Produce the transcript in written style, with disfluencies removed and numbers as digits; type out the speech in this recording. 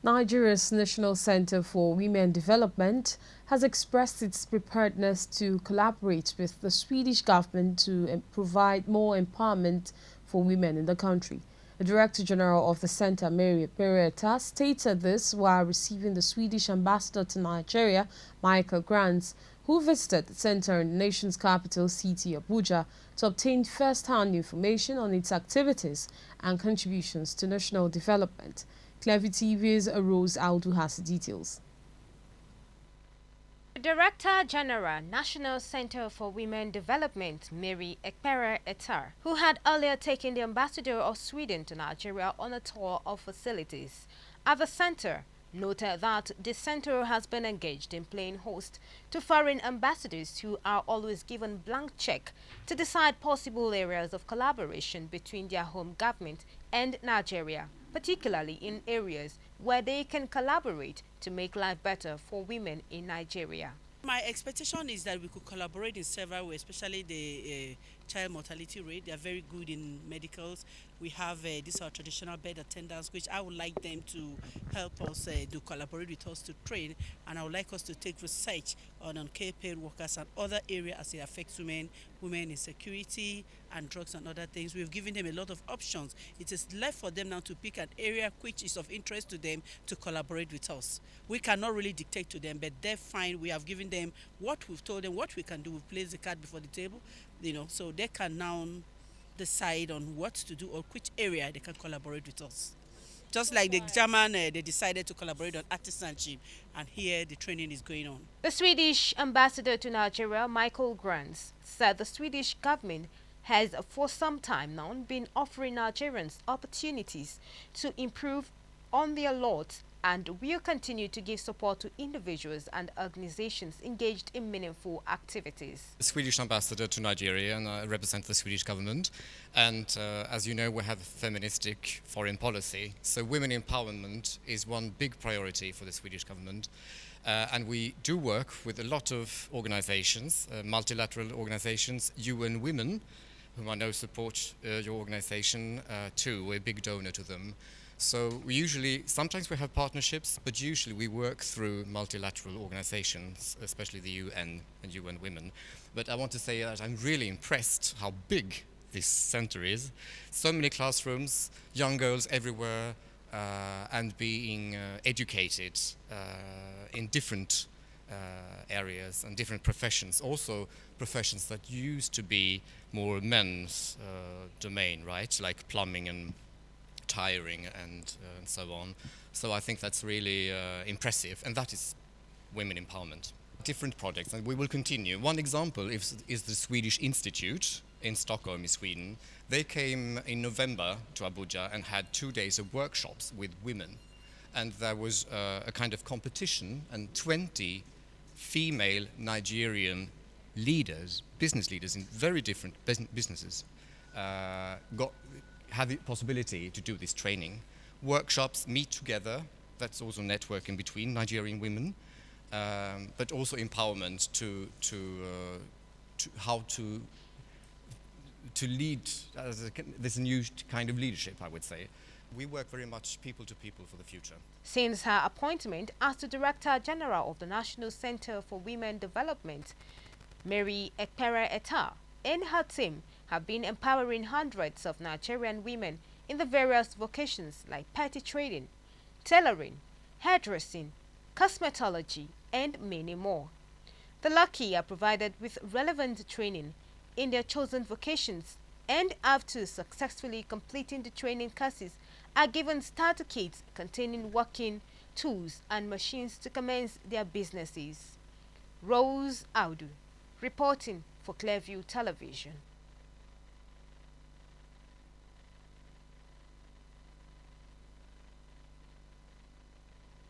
Nigeria's National Center for Women Development has expressed its preparedness to collaborate with the Swedish government to provide more empowerment for women in the country. The Director General of the center, Mary Peretta, stated this while receiving the Swedish ambassador to Nigeria, Michael Grants, who visited the center in the nation's capital city, Abuja, to obtain first-hand information on its activities and contributions to national development. Ncwd TV's Rose Aldu has the details. Director General, National Center for Women Development, Mary Etar, who had earlier taken the ambassador of Sweden to Nigeria on a tour of facilities at the center, noted that the center has been engaged in playing host to foreign ambassadors who are always given blank check to decide possible areas of collaboration between their home government and Nigeria, particularly in areas where they can collaborate to make life better for women in Nigeria. My expectation is that we could collaborate in several ways, especially the child mortality rate. They are very good in medicals. We have these are traditional bed attendants, which I would like them to help us to collaborate with us to train, and I would like us to take research on unpaid paid workers and other areas as it affects women, women in security and drugs and other things. We've given them a lot of options. It is left for them now to pick an area which is of interest to them to collaborate with us. We cannot really dictate to them, but they're fine. We have given them what we've told them, what we can do. We've placed the card before the table, so they can now decide on what to do or which area they can collaborate with us. Just like the German, they decided to collaborate on artisanship, and here the training is going on. The Swedish ambassador to Nigeria, Michael Grants, said the Swedish government has for some time now been offering Nigerians opportunities to improve on their lot and will continue to give support to individuals and organizations engaged in meaningful activities. The Swedish ambassador to Nigeria, and I represent the Swedish government. And as you know, we have a feministic foreign policy. So women empowerment is one big priority for the Swedish government. And we do work with a lot of organizations, multilateral organizations, UN Women, whom I know support your organization too. We're a big donor to them. So sometimes we have partnerships, but usually we work through multilateral organizations, especially the UN and UN Women. But I want to say that I'm really impressed how big this center is. So many classrooms, young girls everywhere, and being educated in different areas and different professions. Also professions that used to be more men's domain, right? Like plumbing and tiring and so on. So I think that's really impressive, and that is women empowerment. Different projects, and we will continue. One example is the Swedish Institute in Stockholm, in Sweden. They came in November to Abuja and had 2 days of workshops with women, and there was a kind of competition, and 20 female Nigerian leaders, business leaders in very different businesses, had the possibility to do this training. Workshops meet together, that's also networking between Nigerian women, but also empowerment to how to lead. There's a new kind of leadership, I would say. We work very much people to people for the future. Since her appointment as the Director General of the National Center for Women Development, Mary Etar and her team have been empowering hundreds of Nigerian women in the various vocations like petty trading, tailoring, hairdressing, cosmetology, and many more. The lucky are provided with relevant training in their chosen vocations, and after successfully completing the training courses are given starter kits containing working tools and machines to commence their businesses. Rose Audu, reporting for Clearview Television.